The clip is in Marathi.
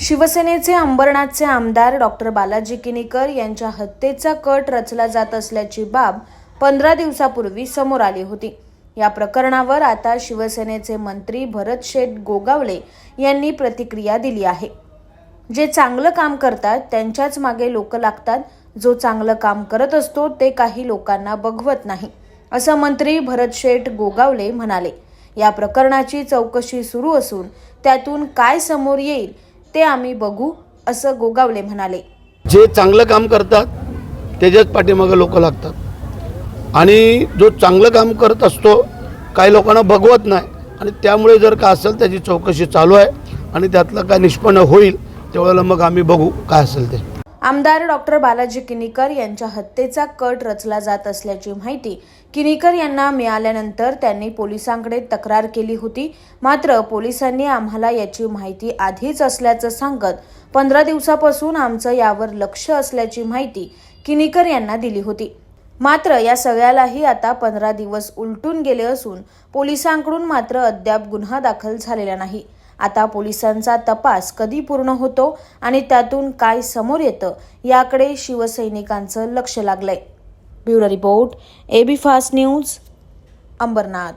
शिवसेनेचे अंबरनाथचे आमदार डॉक्टर बालाजी किनीकर यांच्या हत्येचा कट रचला जात असल्याची बाब 15 दिवसापूर्वी समोर आली होती। या प्रकरणावर आता शिवसेनेचे मंत्री भरत शेठ गोगावले यांनी प्रतिक्रिया दिली आहे। जे चांगलं काम करतात त्यांच्याच मागे लोक लागतात, जो चांगलं काम करत असतो ते काही लोकांना बघवत नाही, असं मंत्री भरत शेठ गोगावले म्हणाले। या प्रकरणाची चौकशी सुरू असून त्यातून काय समोर येईल ते आम्ही बघू, असं गोगावले म्हणाले। जे चांगलं काम करतात त्याच्याच पाठीमागे लोक लागतात आणि जो चांगलं काम करत असतो काही लोकांना बघवत नाही आणि त्यामुळे जर का असेल त्याची चौकशी चालू आहे आणि त्यातलं काय निष्पन्न होईल तेवढ्याला मग आम्ही बघू काय असेल ते। आमदार डॉक्टर बालाजी किनीकर यांच्या हत्येचा कट रचला जात असल्याची माहिती किनीकर यांना मिळाल्यानंतर त्यांनी पोलिसांकडे तक्रार केली होती। मात्र पोलिसांनी आम्हाला याची माहिती आधीच असल्याचं सांगत 15 दिवसापासून आमचं यावर लक्ष असल्याची माहिती किनीकर यांना दिली होती। मात्र या सगळ्यालाही आता 15 दिवस उलटून गेले असून पोलिसांकडून मात्र अद्याप गुन्हा दाखल झालेला नाही। आता पोलिसांचा तपास कधी पूर्ण होतो आणि त्यातून काय समोर येतं याकडे शिवसैनिकांचं लक्ष लागलंय। Bureau report, AB Fast News, Ambernath.